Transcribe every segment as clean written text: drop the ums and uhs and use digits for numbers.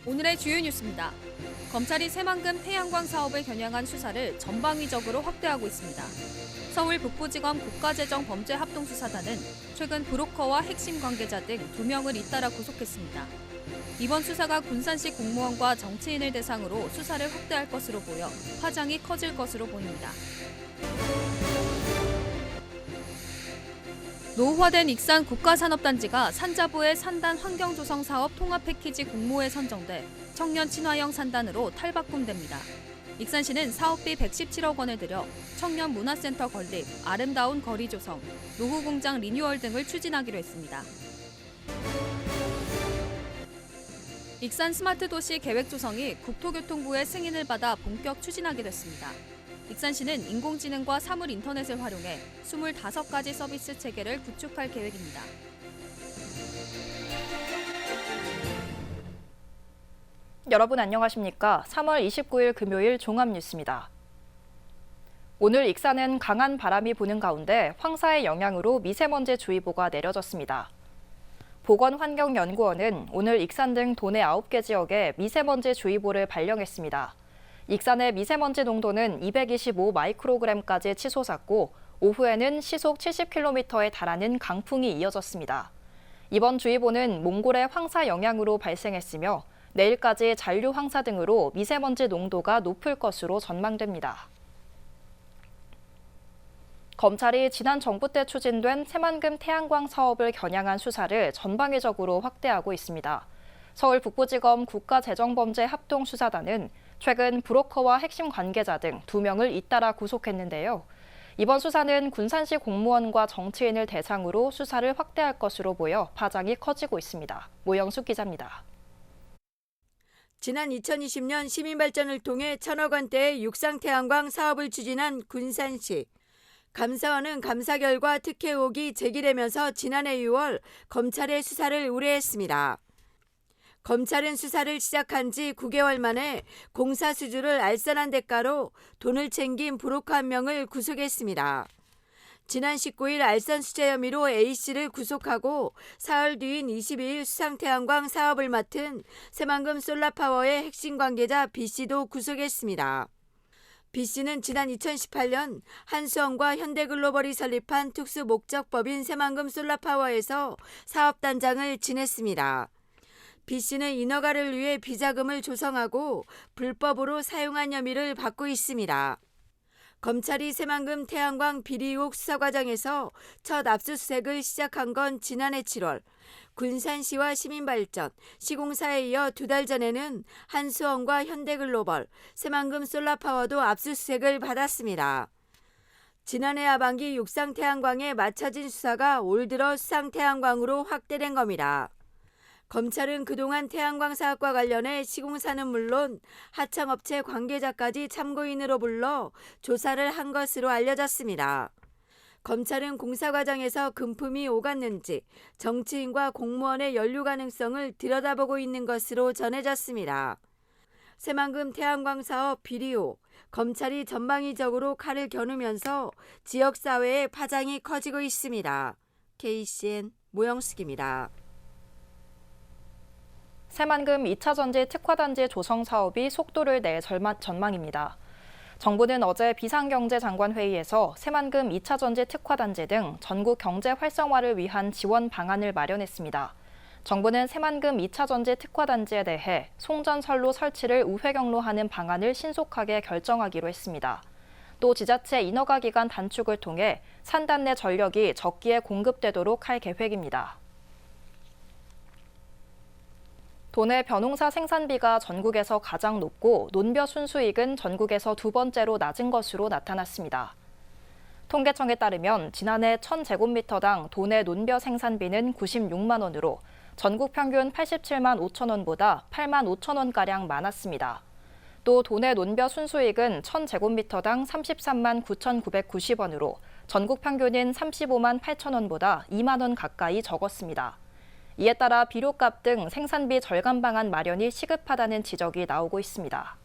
오늘의 주요 뉴스입니다. 검찰이 새만금 태양광 사업을 겨냥한 수사를 전방위적으로 확대하고 있습니다. 서울 북부지검 국가재정범죄합동수사단은 최근 브로커와 핵심 관계자 등 2명을 잇따라 구속했습니다. 이번 수사가 군산시 공무원과 정치인을 대상으로 수사를 확대할 것으로 보여 파장이 커질 것으로 보입니다. 노후화된 익산 국가산업단지가 산자부의 산단 환경조성 사업 통합 패키지 공모에 선정돼 청년 친화형 산단으로 탈바꿈됩니다. 익산시는 사업비 117억 원을 들여 청년 문화센터 건립, 아름다운 거리 조성, 노후공장 리뉴얼 등을 추진하기로 했습니다. 익산 스마트 도시 계획 조성이 국토교통부의 승인을 받아 본격 추진하게 됐습니다. 익산시는 인공지능과 사물 인터넷을 활용해 25가지 서비스 체계를 구축할 계획입니다. 여러분 안녕하십니까? 3월 29일 금요일 종합뉴스입니다. 오늘 익산은 강한 바람이 부는 가운데 황사의 영향으로 미세먼지 주의보가 내려졌습니다. 보건환경연구원은 오늘 익산 등 도내 9개 지역에 미세먼지 주의보를 발령했습니다. 익산의 미세먼지 농도는 225 마이크로그램까지 치솟았고 오후에는 시속 70km에 달하는 강풍이 이어졌습니다. 이번 주의보는 몽골의 황사 영향으로 발생했으며 내일까지 잔류 황사 등으로 미세먼지 농도가 높을 것으로 전망됩니다. 검찰이 지난 정부 때 추진된 새만금 태양광 사업을 겨냥한 수사를 전방위적으로 확대하고 있습니다. 서울 북부지검 국가재정범죄합동수사단은 최근 브로커와 핵심 관계자 등 2명을 잇따라 구속했는데요. 이번 수사는 군산시 공무원과 정치인을 대상으로 수사를 확대할 것으로 보여 파장이 커지고 있습니다. 모영숙 기자입니다. 지난 2020년 시민발전을 통해 1,000억 원대의 육상태양광 사업을 추진한 군산시. 감사원은 감사 결과 특혜 의혹이 제기되면서 지난해 6월 검찰의 수사를 의뢰했습니다. 검찰은 수사를 시작한 지 9개월 만에 공사 수주를 알선한 대가로 돈을 챙긴 브로커 1명을 구속했습니다. 지난 19일 알선 수재 혐의로 A씨를 구속하고 사흘 뒤인 22일 수상태양광 사업을 맡은 새만금 솔라파워의 핵심 관계자 B씨도 구속했습니다. B씨는 지난 2018년 한수원과 현대글로벌이 설립한 특수목적법인 새만금 솔라파워에서 사업단장을 지냈습니다. B씨는 인허가를 위해 비자금을 조성하고 불법으로 사용한 혐의를 받고 있습니다. 검찰이 새만금 태양광 비리 의혹 수사 과정에서 첫 압수수색을 시작한 건 지난해 7월, 군산시와 시민발전, 시공사에 이어 2달 전에는 한수원과 현대글로벌, 새만금 솔라파워도 압수수색을 받았습니다. 지난해 하반기 육상태양광에 맞춰진 수사가 올 들어 수상태양광으로 확대된 겁니다. 검찰은 그동안 태양광 사업과 관련해 시공사는 물론 하청업체 관계자까지 참고인으로 불러 조사를 한 것으로 알려졌습니다. 검찰은 공사 과정에서 금품이 오갔는지 정치인과 공무원의 연루 가능성을 들여다보고 있는 것으로 전해졌습니다. 새만금 태양광 사업 비리 의혹, 검찰이 전방위적으로 칼을 겨누면서 지역사회의 파장이 커지고 있습니다. KCN 모영숙입니다. 새만금 2차 전지 특화단지 조성 사업이 속도를 낼 전망입니다. 정부는 어제 비상경제장관회의에서 새만금 2차 전지 특화단지 등 전국 경제 활성화를 위한 지원 방안을 마련했습니다. 정부는 새만금 2차 전지 특화단지에 대해 송전선로 설치를 우회경로하는 방안을 신속하게 결정하기로 했습니다. 또 지자체 인허가 기간 단축을 통해 산단 내 전력이 적기에 공급되도록 할 계획입니다. 도내 벼농사 생산비가 전국에서 가장 높고 논벼 순수익은 전국에서 2번째로 낮은 것으로 나타났습니다. 통계청에 따르면 지난해 1,000제곱미터당 도내 논벼 생산비는 96만 원으로 전국 평균 87만 5천 원보다 8만 5천 원가량 많았습니다. 또 도내 논벼 순수익은 1,000제곱미터당 33만 9,990원으로 전국 평균인 35만 8천 원보다 2만 원 가까이 적었습니다. 이에 따라 비료값 등 생산비 절감 방안 마련이 시급하다는 지적이 나오고 있습니다.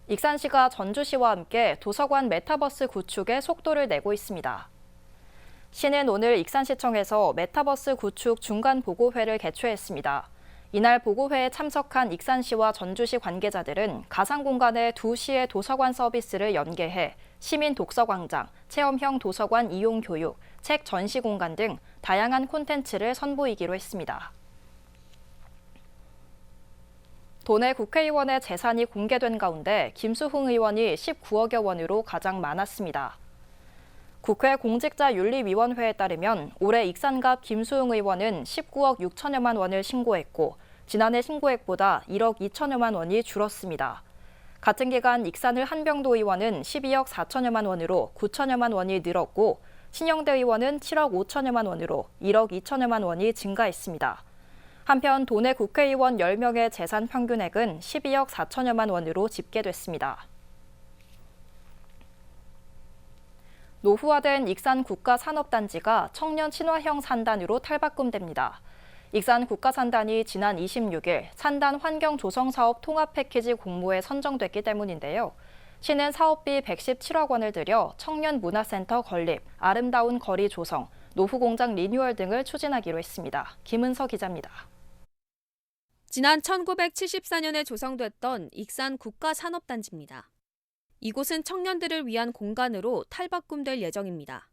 익산시가 전주시와 함께 도서관 메타버스 구축에 속도를 내고 있습니다. 시는 오늘 익산시청에서 메타버스 구축 중간 보고회를 개최했습니다. 이날 보고회에 참석한 익산시와 전주시 관계자들은 가상 공간에 두 시의 도서관 서비스를 연계해 시민 독서광장, 체험형 도서관 이용 교육, 책 전시 공간 등 다양한 콘텐츠를 선보이기로 했습니다. 도내 국회의원의 재산이 공개된 가운데 김수흥 의원이 19억여 원으로 가장 많았습니다. 국회 공직자윤리위원회에 따르면 올해 익산갑 김수흥 의원은 19억 6천여만 원을 신고했고 지난해 신고액보다 1억 2천여만 원이 줄었습니다. 같은 기간 익산을 한병도 의원은 12억 4천여만 원으로 9천여만 원이 늘었고 신영대 의원은 7억 5천여만 원으로 1억 2천여만 원이 증가했습니다. 한편 도내 국회의원 10명의 재산 평균액은 12억 4천여만 원으로 집계됐습니다. 노후화된 익산 국가산업단지가 청년 친화형 산단으로 탈바꿈됩니다. 익산 국가산단이 지난 26일 산단 환경조성사업 통합패키지 공모에 선정됐기 때문인데요. 시는 사업비 117억 원을 들여 청년 문화센터 건립, 아름다운 거리 조성, 노후공장 리뉴얼 등을 추진하기로 했습니다. 김은서 기자입니다. 지난 1974년에 조성됐던 익산 국가산업단지입니다. 이곳은 청년들을 위한 공간으로 탈바꿈될 예정입니다.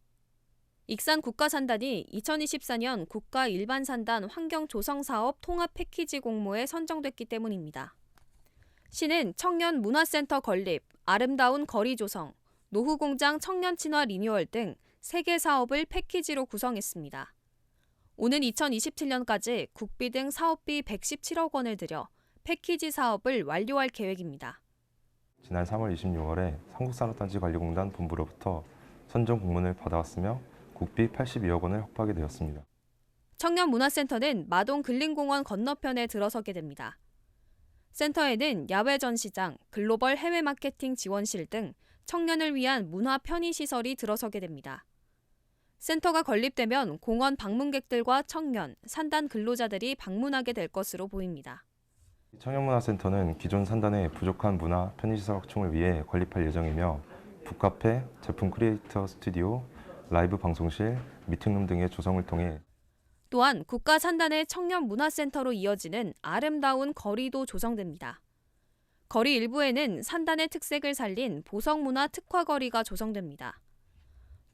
익산 국가산단이 2024년 국가 일반산단 환경조성사업 통합패키지 공모에 선정됐기 때문입니다. 시는 청년 문화센터 건립, 아름다운 거리 조성, 노후공장 청년 친화 리뉴얼 등 3개 사업을 패키지로 구성했습니다. 오는 2027년까지 국비 등 사업비 117억 원을 들여 패키지 사업을 완료할 계획입니다. 지난 3월 26일에 삼국산업단지관리공단 본부로부터 선정 공문을 받아왔으며 국비 82억 원을 확보하게 되었습니다. 청년문화센터는 마동 근린공원 건너편에 들어서게 됩니다. 센터에는 야외 전시장, 글로벌 해외 마케팅 지원실 등 청년을 위한 문화 편의시설이 들어서게 됩니다. 센터가 건립되면 공원 방문객들과 청년, 산단 근로자들이 방문하게 될 것으로 보입니다. 청년문화센터는 기존 산단의 부족한 문화 편의시설 확충을 위해 건립할 예정이며 북카페, 제품 크리에이터 스튜디오, 라이브 방송실, 미팅룸 등의 조성을 통해 또한 국가산단의 청년문화센터로 이어지는 아름다운 거리도 조성됩니다. 거리 일부에는 산단의 특색을 살린 보성문화 특화거리가 조성됩니다.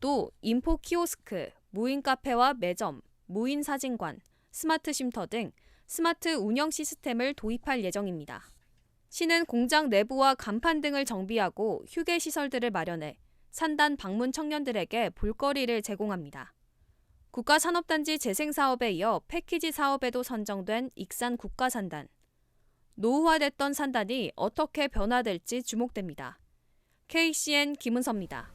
또 인포 키오스크, 무인 카페와 매점, 무인 사진관, 스마트 쉼터 등 스마트 운영 시스템을 도입할 예정입니다. 시는 공장 내부와 간판 등을 정비하고 휴게 시설들을 마련해 산단 방문 청년들에게 볼거리를 제공합니다. 국가산업단지 재생사업에 이어 패키지 사업에도 선정된 익산 국가산단. 노후화됐던 산단이 어떻게 변화될지 주목됩니다. KCN 김은서입니다.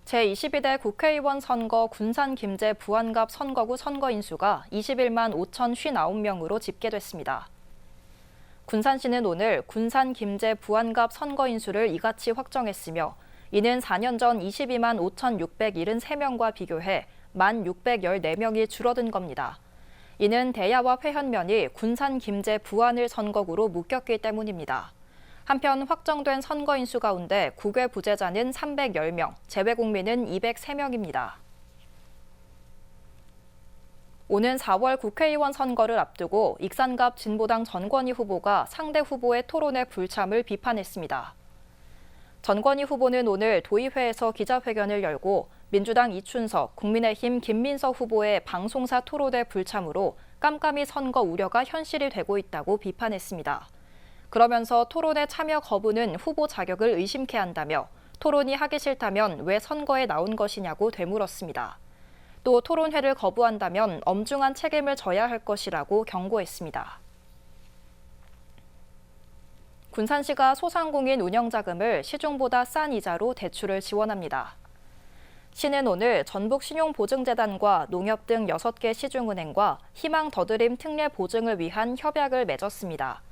제22대 국회의원 선거 군산 김제 부안갑 선거구 선거인수가 21만 5,059명으로 집계됐습니다. 군산시는 오늘 군산 김제 부안갑 선거인수를 이같이 확정했으며 이는 4년 전 22만 5,673명과 비교해 1,614명이 줄어든 겁니다. 이는 대야와 회현면이 군산 김제 부안을 선거구로 묶였기 때문입니다. 한편 확정된 선거인수 가운데 국외 부재자는 310명, 재외국민은 203명입니다. 오는 4월 국회의원 선거를 앞두고 익산갑 진보당 전권희 후보가 상대 후보의 토론회 불참을 비판했습니다. 전권희 후보는 오늘 도의회에서 기자회견을 열고 민주당 이춘석, 국민의힘 김민석 후보의 방송사 토론회 불참으로 깜깜이 선거 우려가 현실이 되고 있다고 비판했습니다. 그러면서 토론회 참여 거부는 후보 자격을 의심케 한다며 토론이 하기 싫다면 왜 선거에 나온 것이냐고 되물었습니다. 또 토론회를 거부한다면 엄중한 책임을 져야 할 것이라고 경고했습니다. 군산시가 소상공인 운영자금을 시중보다 싼 이자로 대출을 지원합니다. 시는 오늘 전북신용보증재단과 농협 등 6개 시중은행과 희망 더드림 특례 보증을 위한 협약을 맺었습니다.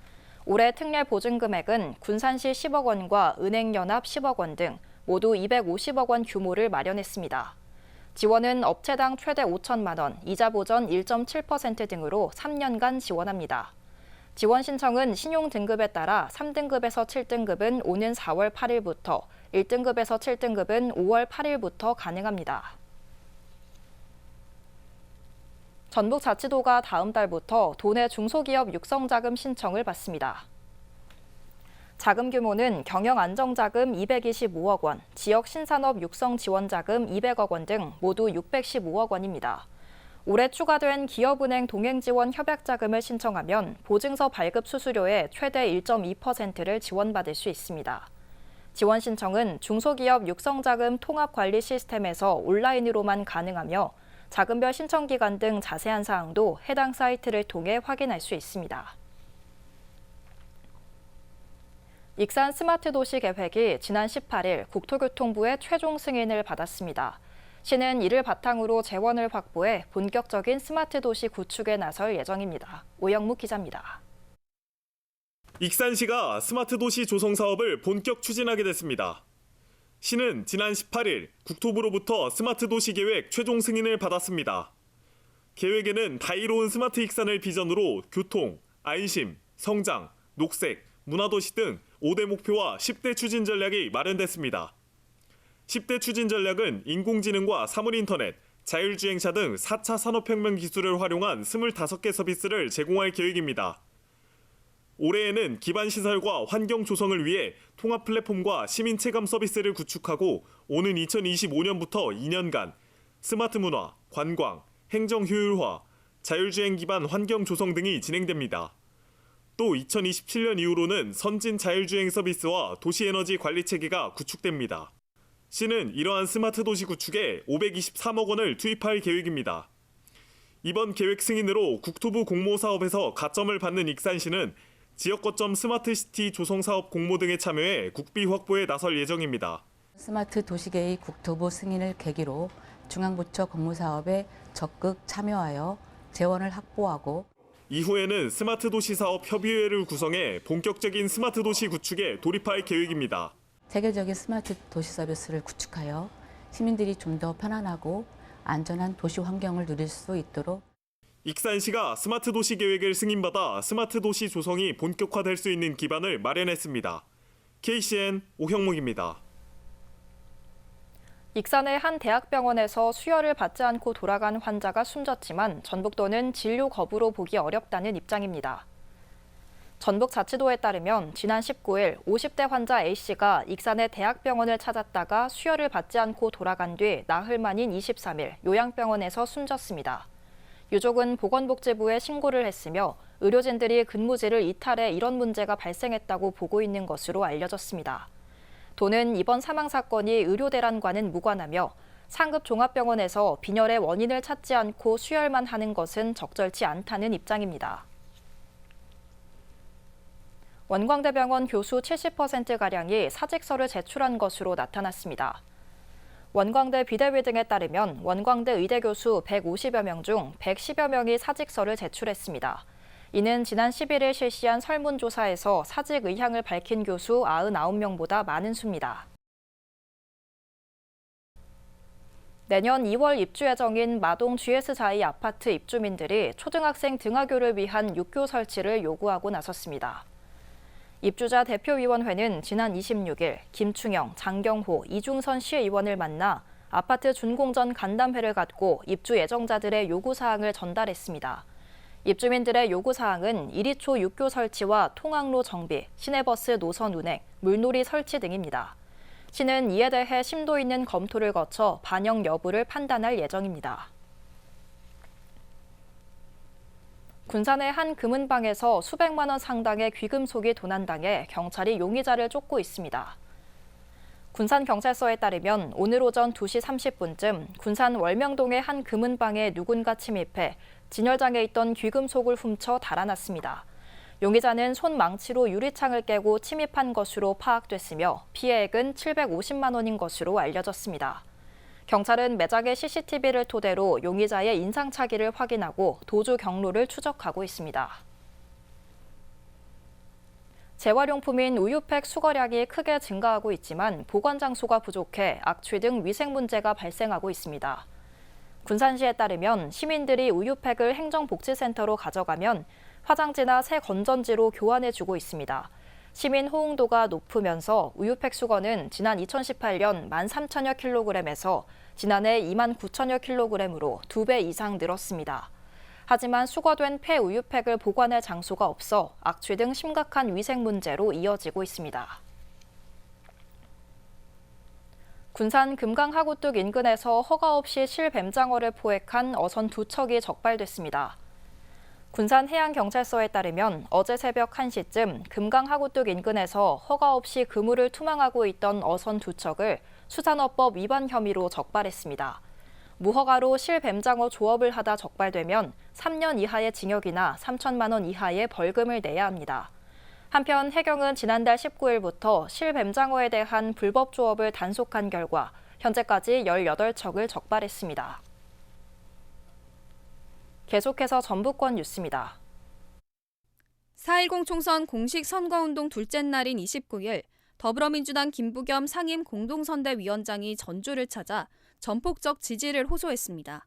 올해 특례 보증 금액은 군산시 10억 원과 은행연합 10억 원 등 모두 250억 원 규모를 마련했습니다. 지원은 업체당 최대 5천만 원, 이자 보전 1.7% 등으로 3년간 지원합니다. 지원 신청은 신용 등급에 따라 3등급에서 7등급은 오는 4월 8일부터, 1등급에서 7등급은 5월 8일부터 가능합니다. 전북자치도가 다음 달부터 도내 중소기업 육성자금 신청을 받습니다. 자금 규모는 경영안정자금 225억 원, 지역신산업 육성지원자금 200억 원 등 모두 615억 원입니다. 올해 추가된 기업은행 동행지원 협약자금을 신청하면 보증서 발급 수수료의 최대 1.2%를 지원받을 수 있습니다. 지원 신청은 중소기업 육성자금 통합관리 시스템에서 온라인으로만 가능하며 자금별 신청 기간 등 자세한 사항도 해당 사이트를 통해 확인할 수 있습니다. 익산 스마트 도시 계획이 지난 18일 국토교통부의 최종 승인을 받았습니다. 시는 이를 바탕으로 재원을 확보해 본격적인 스마트 도시 구축에 나설 예정입니다. 오영묵 기자입니다. 익산시가 스마트 도시 조성 사업을 본격 추진하게 됐습니다. 시는 지난 18일 국토부로부터 스마트 도시 계획 최종 승인을 받았습니다. 계획에는 다이로운 스마트 익산을 비전으로 교통, 안심, 성장, 녹색, 문화도시 등 5대 목표와 10대 추진 전략이 마련됐습니다. 10대 추진 전략은 인공지능과 사물인터넷, 자율주행차 등 4차 산업혁명 기술을 활용한 25개 서비스를 제공할 계획입니다. 올해에는 기반시설과 환경 조성을 위해 통합 플랫폼과 시민체감 서비스를 구축하고 오는 2025년부터 2년간 스마트 문화, 관광, 행정 효율화, 자율주행 기반 환경 조성 등이 진행됩니다. 또 2027년 이후로는 선진 자율주행 서비스와 도시에너지 관리 체계가 구축됩니다. 시는 이러한 스마트 도시 구축에 523억 원을 투입할 계획입니다. 이번 계획 승인으로 국토부 공모 사업에서 가점을 받는 익산시는 지역 거점 스마트시티 조성 사업 공모 등에 참여해 국비 확보에 나설 예정입니다. 스마트 도시계획 국토부 승인을 계기로 중앙부처 공모 사업에 적극 참여하여 재원을 확보하고 이후에는 스마트 도시 사업 협의회를 구성해 본격적인 스마트 도시 구축에 돌입할 계획입니다. 세계적인 스마트 도시 서비스를 구축하여 시민들이 좀 더 편안하고 안전한 도시 환경을 누릴 수 있도록 익산시가 스마트 도시 계획을 승인받아 스마트 도시 조성이 본격화될 수 있는 기반을 마련했습니다. KCN 오형묵입니다. 익산의 한 대학병원에서 수혈을 받지 않고 돌아간 환자가 숨졌지만 전북도는 진료 거부로 보기 어렵다는 입장입니다. 전북자치도에 따르면 지난 19일 50대 환자 A씨가 익산의 대학병원을 찾았다가 수혈을 받지 않고 돌아간 뒤 나흘 만인 23일 요양병원에서 숨졌습니다. 유족은 보건복지부에 신고를 했으며 의료진들이 근무지를 이탈해 이런 문제가 발생했다고 보고 있는 것으로 알려졌습니다. 도는 이번 사망 사건이 의료대란과는 무관하며 상급 종합병원에서 빈혈의 원인을 찾지 않고 수혈만 하는 것은 적절치 않다는 입장입니다. 원광대병원 교수 70%가량이 사직서를 제출한 것으로 나타났습니다. 원광대 비대위 등에 따르면 원광대 의대 교수 150여 명 중 110여 명이 사직서를 제출했습니다. 이는 지난 11일 실시한 설문조사에서 사직 의향을 밝힌 교수 99명보다 많은 수입니다. 내년 2월 입주 예정인 마동 GS자이 아파트 입주민들이 초등학생 등하교를 위한 육교 설치를 요구하고 나섰습니다. 입주자 대표위원회는 지난 26일 김충영, 장경호, 이중선 시의원을 만나 아파트 준공전 간담회를 갖고 입주 예정자들의 요구사항을 전달했습니다. 입주민들의 요구사항은 1리 초 육교 설치와 통학로 정비, 시내버스 노선 운행, 물놀이 설치 등입니다. 시는 이에 대해 심도 있는 검토를 거쳐 반영 여부를 판단할 예정입니다. 군산의 한 금은방에서 수백만 원 상당의 귀금속이 도난당해 경찰이 용의자를 쫓고 있습니다. 군산경찰서에 따르면 오늘 오전 2시 30분쯤 군산 월명동의 한 금은방에 누군가 침입해 진열장에 있던 귀금속을 훔쳐 달아났습니다. 용의자는 손망치로 유리창을 깨고 침입한 것으로 파악됐으며 피해액은 750만 원인 것으로 알려졌습니다. 경찰은 매장의 CCTV를 토대로 용의자의 인상착의를 확인하고 도주 경로를 추적하고 있습니다. 재활용품인 우유팩 수거량이 크게 증가하고 있지만 보관 장소가 부족해 악취 등 위생 문제가 발생하고 있습니다. 군산시에 따르면 시민들이 우유팩을 행정복지센터로 가져가면 화장지나 새 건전지로 교환해주고 있습니다. 시민 호응도가 높으면서 우유팩 수거는 지난 2018년 13,000여 킬로그램에서 지난해 29,000여 킬로그램으로 2배 이상 늘었습니다. 하지만 수거된 폐우유팩을 보관할 장소가 없어 악취 등 심각한 위생 문제로 이어지고 있습니다. 군산 금강하구뚝 인근에서 허가 없이 실뱀장어를 포획한 어선 2척이 적발됐습니다. 군산해양경찰서에 따르면 어제 새벽 1시쯤 금강하구뚝 인근에서 허가 없이 그물을 투망하고 있던 어선 2척을 수산업법 위반 혐의로 적발했습니다. 무허가로 실뱀장어 조업을 하다 적발되면 3년 이하의 징역이나 3천만 원 이하의 벌금을 내야 합니다. 한편 해경은 지난달 19일부터 실뱀장어에 대한 불법 조업을 단속한 결과 현재까지 18척을 적발했습니다. 계속해서 전북권 뉴스입니다. 4.10 총선 공식 선거운동 둘째 날인 29일 더불어민주당 김부겸 상임 공동선대위원장이 전주를 찾아 전폭적 지지를 호소했습니다.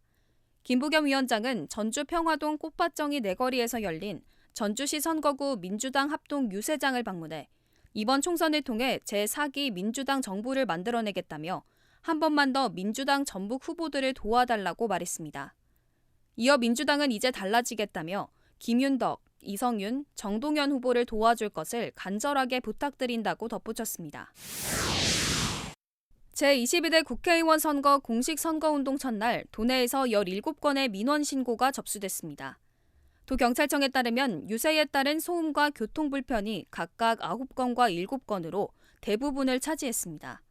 김부겸 위원장은 전주 평화동 꽃밭정이 내거리에서 열린 전주시 선거구 민주당 합동 유세장을 방문해 이번 총선을 통해 제4기 민주당 정부를 만들어내겠다며 한 번만 더 민주당 전북 후보들을 도와달라고 말했습니다. 이어 민주당은 이제 달라지겠다며 김윤덕, 이성윤, 정동연 후보를 도와줄 것을 간절하게 부탁드린다고 덧붙였습니다. 제22대 국회의원 선거 공식 선거운동 첫날 도내에서 17건의 민원 신고가 접수됐습니다. 도경찰청에 따르면 유세에 따른 소음과 교통 불편이 각각 9건과 7건으로 대부분을 차지했습니다.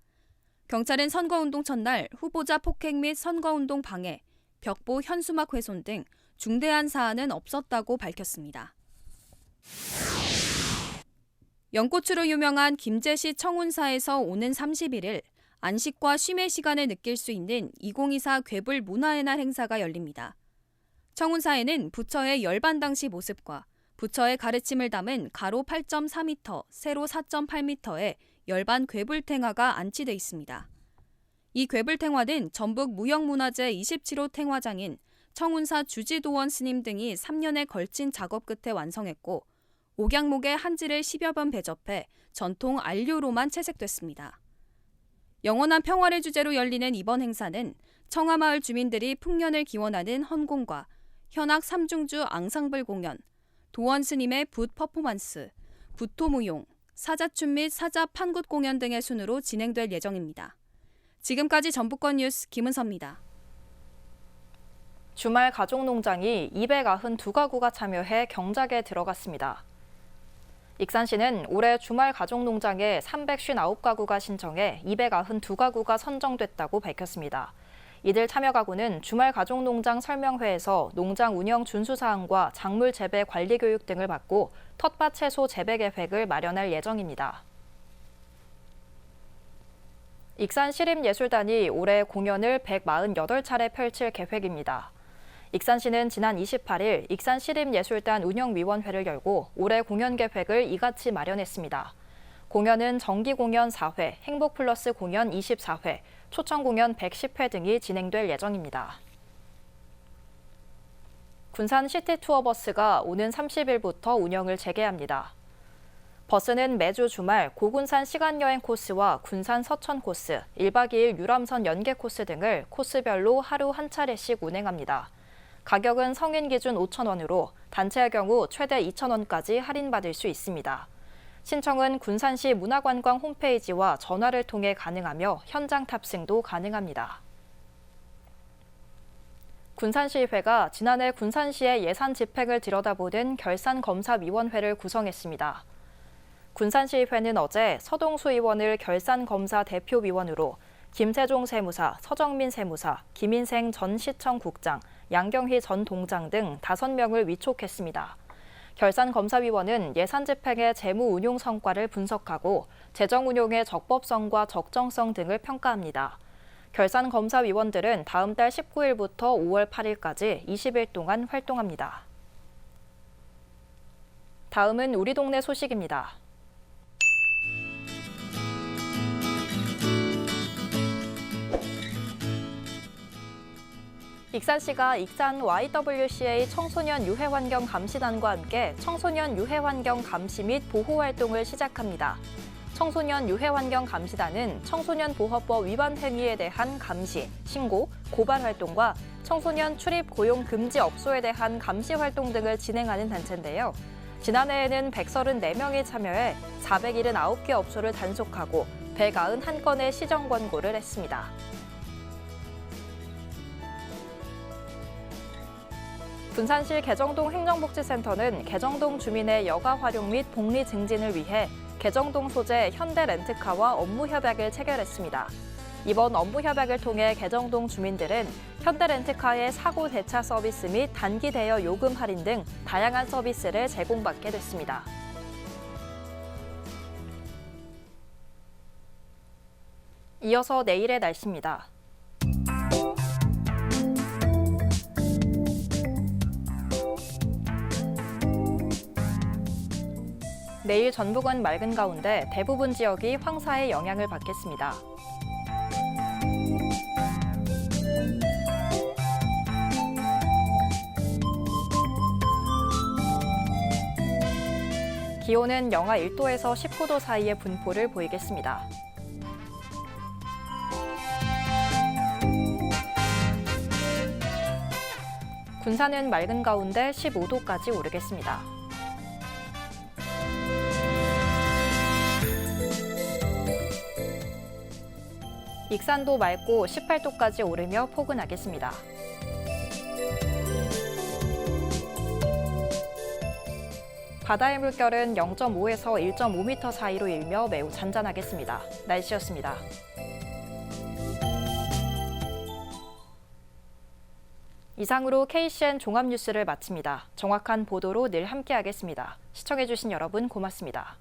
경찰은 선거운동 첫날 후보자 폭행 및 선거운동 방해, 벽보 현수막 훼손 등 중대한 사안은 없었다고 밝혔습니다. 연꽃으로 유명한 김제시 청운사에서 오는 31일 안식과 쉼의 시간을 느낄 수 있는 2024 괴불 문화의 날 행사가 열립니다. 청운사에는 부처의 열반 당시 모습과 부처의 가르침을 담은 가로 8.4m, 세로 4.8m의 열반 괴불탱화가 안치돼 있습니다. 이 괴불탱화는 전북 무형문화재 27호 탱화장인 청운사 주지도원 스님 등이 3년에 걸친 작업 끝에 완성했고 옥양목에 한지를 10여 번 배접해 전통 안료로만 채색됐습니다. 영원한 평화를 주제로 열리는 이번 행사는 청하마을 주민들이 풍년을 기원하는 헌공과 현악 삼중주 앙상블 공연, 도원 스님의 붓 퍼포먼스, 붓토무용, 사자춤 및 사자 판굿 공연 등의 순으로 진행될 예정입니다. 지금까지 전북권 뉴스 김은서입니다. 주말 가족농장이 292가구가 참여해 경작에 들어갔습니다. 익산시는 올해 주말 가족농장에 359가구가 신청해 292가구가 선정됐다고 밝혔습니다. 이들 참여 가구는 주말 가족농장 설명회에서 농장 운영 준수사항과 작물 재배 관리 교육 등을 받고 텃밭 채소 재배 계획을 마련할 예정입니다. 익산시립예술단이 올해 공연을 148차례 펼칠 계획입니다. 익산시는 지난 28일 익산시립예술단 운영위원회를 열고 올해 공연 계획을 이같이 마련했습니다. 공연은 정기공연 4회, 행복플러스 공연 24회, 초청공연 110회 등이 진행될 예정입니다. 군산 시티투어버스가 오는 30일부터 운영을 재개합니다. 버스는 매주 주말 고군산 시간여행 코스와 군산 서천 코스, 1박 2일 유람선 연계 코스 등을 코스별로 하루 한 차례씩 운행합니다. 가격은 성인 기준 5,000원으로 단체의 경우 최대 2,000원까지 할인받을 수 있습니다. 신청은 군산시 문화관광 홈페이지와 전화를 통해 가능하며 현장 탑승도 가능합니다. 군산시의회가 지난해 군산시의 예산 집행을 들여다보는 결산검사위원회를 구성했습니다. 군산시의회는 어제 서동수 의원을 결산검사 대표위원으로 김세종 세무사, 서정민 세무사, 김인생 전 시청국장, 양경희 전 동장 등 5명을 위촉했습니다. 결산검사위원은 예산 집행의 재무 운용 성과를 분석하고 재정 운용의 적법성과 적정성 등을 평가합니다. 결산검사위원들은 다음 달 19일부터 5월 8일까지 20일 동안 활동합니다. 다음은 우리 동네 소식입니다. 익산시가 익산 YWCA 청소년 유해환경 감시단과 함께 청소년 유해환경 감시 및 보호 활동을 시작합니다. 청소년 유해환경 감시단은 청소년 보호법 위반 행위에 대한 감시, 신고, 고발 활동과 청소년 출입 고용 금지 업소에 대한 감시 활동 등을 진행하는 단체인데요. 지난해에는 134명이 참여해 479개 업소를 단속하고 191건의 시정 권고를 했습니다. 군산시 개정동 행정복지센터는 개정동 주민의 여가 활용 및 복리 증진을 위해 개정동 소재 현대렌트카와 업무 협약을 체결했습니다. 이번 업무 협약을 통해 개정동 주민들은 현대렌트카의 사고 대차 서비스 및 단기 대여 요금 할인 등 다양한 서비스를 제공받게 됐습니다. 이어서 내일의 날씨입니다. 내일 전북은 맑은 가운데 대부분 지역이 황사의 영향을 받겠습니다. 기온은 영하 1도에서 19도 사이의 분포를 보이겠습니다. 군산은 맑은 가운데 15도까지 오르겠습니다. 익산도 맑고 18도까지 오르며 포근하겠습니다. 바다의 물결은 0.5에서 1.5m 사이로 일며 매우 잔잔하겠습니다. 날씨였습니다. 이상으로 KCN 종합뉴스를 마칩니다. 정확한 보도로 늘 함께하겠습니다. 시청해주신 여러분 고맙습니다.